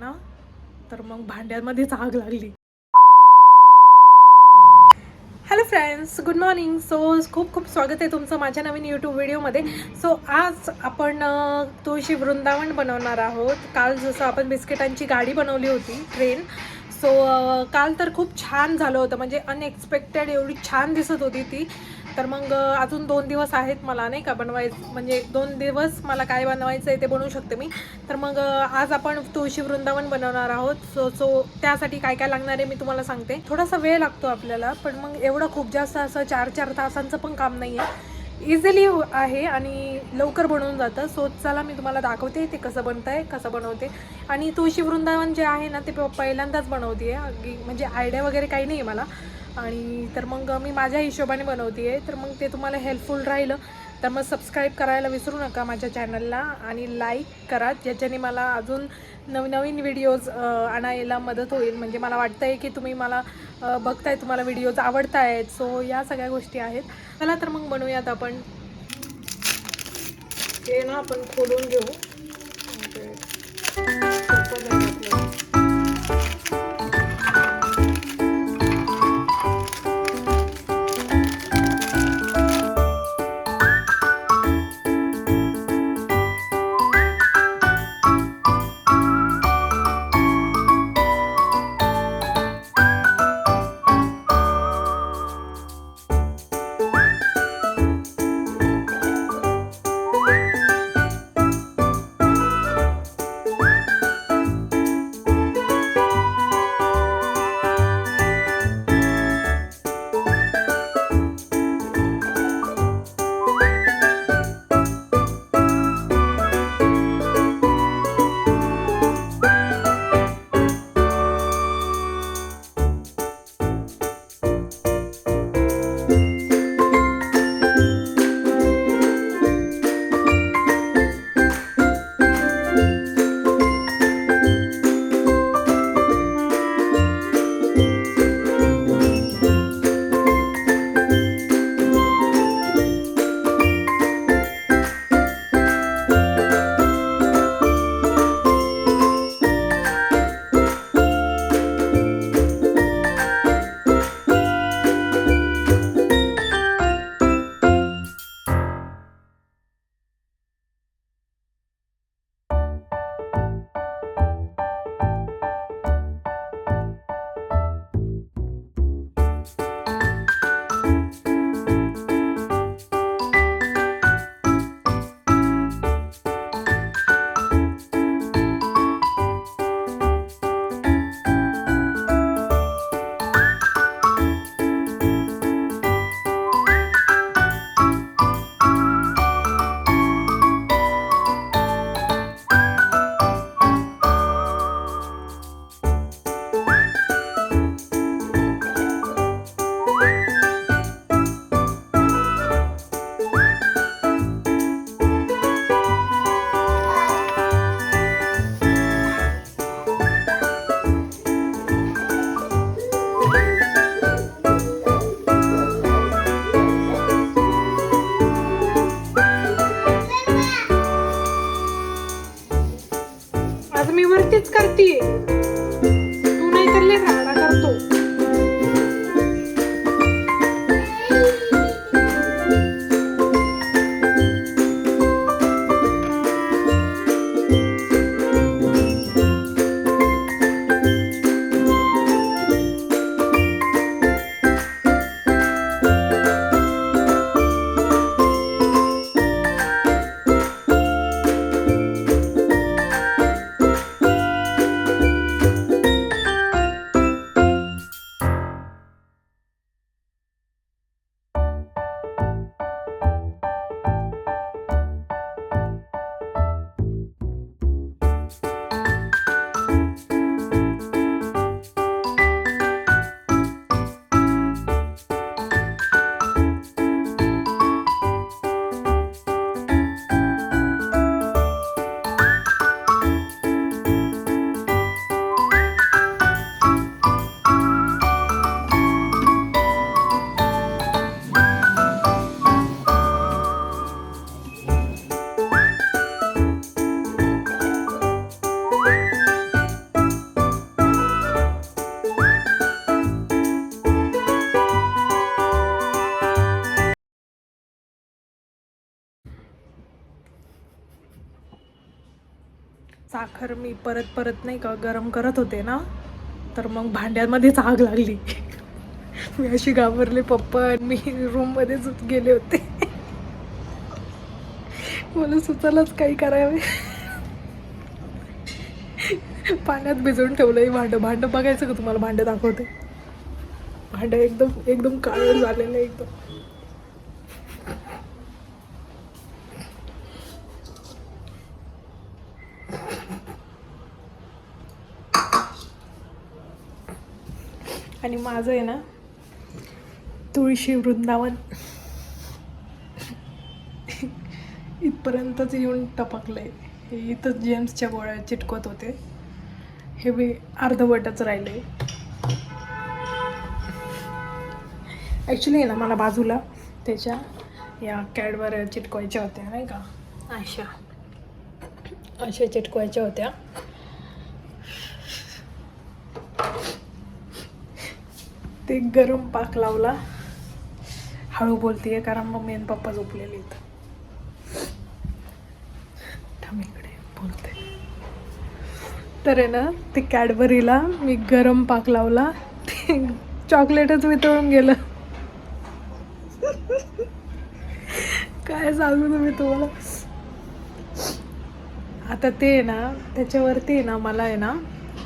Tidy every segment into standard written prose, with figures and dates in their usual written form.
ना, तर मग भांड्यांमध्येच आग लागली. Hello friends, good morning. So खूप खूप स्वागत आहे तुमचं माझ्या नवीन यूट्यूब व्हिडिओमध्ये. सो आज आपण तुळशी वृंदावन बनवणार आहोत. काल जसं आपण बिस्किटांची गाडी बनवली होती, ट्रेन. सो काल तर खूप छान झालं होतं, म्हणजे अनएक्सपेक्टेड एवढी छान दिसत होती ती. तर मग अजून 2 दिवस आहेत मला, नाही का, बनवायचं. म्हणजे 2 दिवस मला काय बनवायचं आहे ते बनवू शकते मी. तर मग आज आपण तुळशी वृंदावन बनवणार आहोत. सो त्यासाठी काय काय लागणार आहे मी तुम्हाला सांगते. थोडासा वेळ लागतो आपल्याला, पण मग एवढं खूप जास्त असं 4-4 तासांचं पण काम नाही आहे. इझिली आहे आणि लवकर बनवून जातं. सो चला मी तुम्हाला दाखवते ते कसं बनतं आहे, कसं बनवते. आणि तुळशी वृंदावन जे आहे ना, ते पहिल्यांदाच बनवते आहे. अगदी म्हणजे आयडिया वगैरे काही नाही आहे मला. आणि तर मग मी माझ्या हिशोबाने बनवते आहे. तर मग ते तुम्हाला हेल्पफुल राहिलं तर मग सबस्क्राईब करायला विसरू नका माझ्या चॅनलला, आणि लाईक करा, ज्याच्याने मला अजून नवीन व्हिडिओज आणायला मदत होईल. म्हणजे मला वाटतं आहे की तुम्ही मला बघताय, तुम्हाला व्हिडिओज आवडत आहेत. सो या सगळ्या गोष्टी आहेत. चला तर मग बनवूयात आपण. हे ना आपण खोलून घेऊ. म्हणजे सोपं जाईल आपल्याला. आज मी वरतीच करते, तू नाही तर लय राडा करतो. साखर मी परत परत नाही का गरम करत होते ना, तर मग भांड्यामध्येच आग लागली. मी अशी घाबरले, पप्पा आणि मी रूममध्येच गेले होते. मला सुचायलाच काही करावे. पाण्यात भिजवून ठेवलंय भांडं बघायचं का तुम्हाला? भांडं दाखवते. भांडं एकदम एकदम काळं झालेलं आहे एकदम. आणि माझं आहे ना तुळशी वृंदावन इथपर्यंतच येऊन टपकलंय. हे इथंच जेम्सच्या गोळ्या चिटकवत होते, हे बी अर्धवटच राहिले. ॲक्च्युली आहे ना मला बाजूला त्याच्या या कॅडबऱ्या चिटकवायच्या होत्या नाही का, अशा चिटकवायच्या होत्या. ते गरम पाक लावला. हळू बोलतीये कारण मम्मी आणि पप्पा झोपलेले आहेत. थांब इकडे बोलते. तर आहे ना ते कॅडबरीला मी गरम पाक लावला, ते चॉकलेटच वितळून गेलं. काय सांगू तुम्ही तुम्हाला. आता ते आहे ना त्याच्यावरती आहे ना मला आहे ना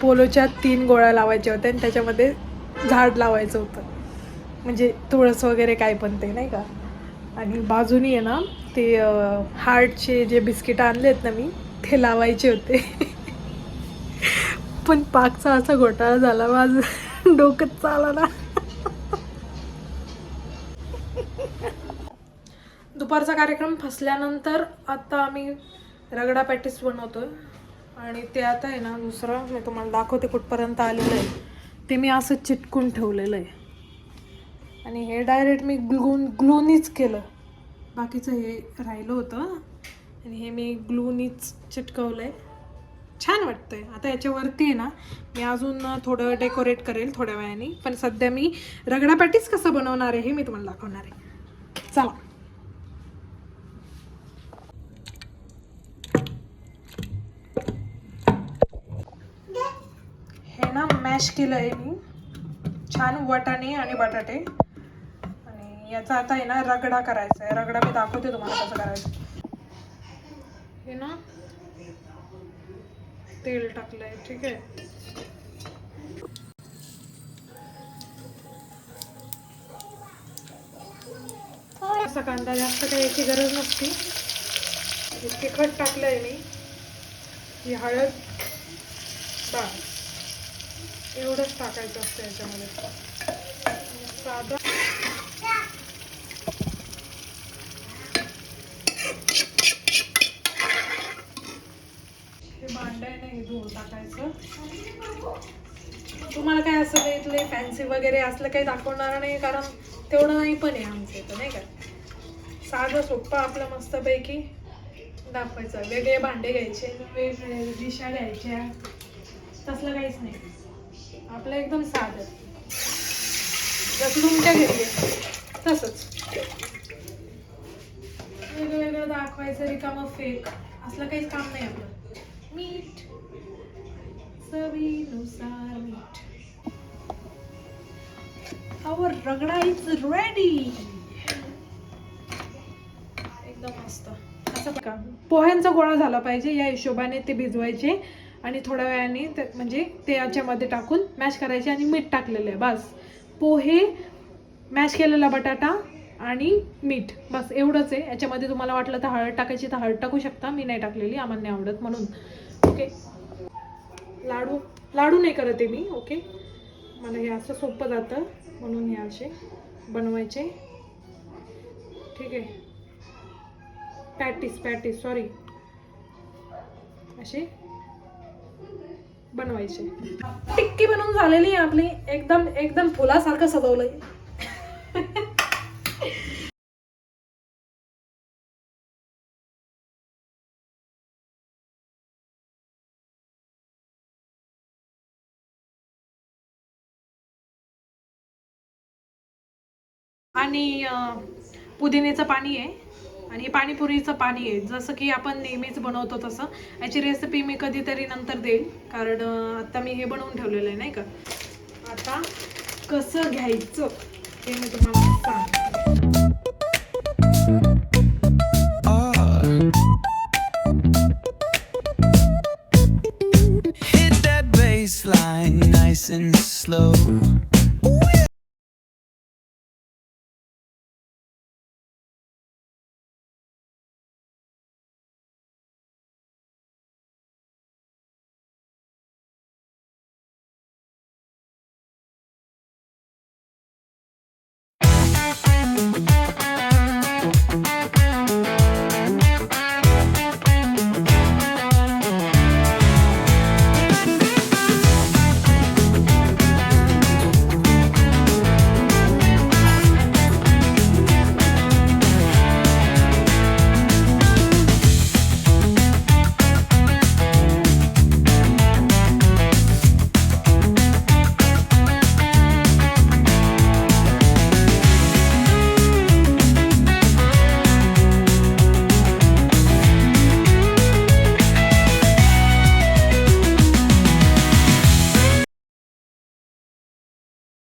पोलोच्या 3 गोळ्या लावायच्या होत्या आणि त्याच्यामध्ये झाड लावायचं होतं, म्हणजे तुळस वगैरे काय पण ते नाही का. आणि बाजूनी आहे ना ते हार्टचे जे बिस्किट आणले आहेत ना मी, ते लावायचे होते. पण पाकचा असा घोटाळा झाला, माझं डोकंच चालला. दुपारचा कार्यक्रम फसल्यानंतर आता आम्ही रगडा पॅटीस बनवतोय. आणि ते आता आहे ना दुसरं मी तुम्हाला दाखवते कुठपर्यंत आलेलं आहे. ते मी असं चिटकून ठेवलेलं आहे आणि हे डायरेक्ट मी ग्लूनीच केलं. बाकीचं हे राहिलं होतं आणि हे मी ग्लूनीच चिटकवलं आहे. छान वाटतंय. आता याच्यावरती आहे ना मी अजून थोडं डेकोरेट करेल थोड्या वेळाने, पण सध्या मी रगडा पॅटीस कसं बनवणार आहे हे मी तुम्हाला दाखवणार आहे. चला. हे ना मॅश केलं आहे मी छान, वाटाणे आणि बटाटे. आणि याचा आता आहे ना रगडा करायचा आहे. रगडा मी दाखवते तुम्हाला कसं करायचं. हे ना तेल टाकलंय, ठीक आहे. असा कांदा जास्त काही याची गरज नसती. तिखट टाकलंय मी, ही हळद, बस एवढंच टाकायचं असतं याच्यामध्ये. साधं हे भांडं आहे ना हे धुवून टाकायचं. तुम्हाला काय असं इथले फॅन्सी वगैरे असलं काही दाखवणार नाही, कारण तेवढं नाही पण आहे आमचं इथं नाही का. साधं सोप्पं आपलं मस्तपैकी दाखवायचं. वेगळे भांडे घ्यायचे, वेगवेगळे डिशा घ्यायच्या, तसलं काहीच नाही. आपलं एकदम साधं जसं तुमच्या घरी तसंच. वेगवेगळं दाखवायचं, रिकामं फेक असलं काहीच काम नाही आपलं. मीठ चवीनुसार मीठ. Our ragda is ready. एकदम मस्त. असं का पोह्यांचा गोळा झाला पाहिजे या हिशोबाने ते भिजवायचे आणि थोड्या वेळाने म्हणजे ते याच्यामध्ये टाकून मॅश करायचे आणि मीठ टाकलेलं आहे बस. पोहे, मॅश केलेला बटाटा आणि मीठ, बस एवढंच आहे. याच्यामध्ये तुम्हाला वाटलं तर हळद टाकायची तर हळद टाकू शकता, मी नाही टाकलेली, आम्हाला नाही आवडत म्हणून. ओके. लाडू नाही करत आहे मी. ओके, मला हे असं सोपं जातं म्हणून हे असे बनवायचे, ठीक आहे. पॅटीस सॉरी, असे बनवायचे. टिक्की बनवून झालेली आहे आपली, एकदम एकदम फुलासारखं सजवलंय. आणि पुदिनेचं पाणी आहे आणि पाणीपुरीचं पाणी आहे, जसं की आपण नेहमीच बनवतो तसं. याची रेसिपी मी कधीतरी नंतर देईल, कारण आता मी हे बनवून ठेवलेलं आहे नाही का. आता कसं घ्यायचं ते मी तुम्हाला सांगते. Hit that baseline nice and slow.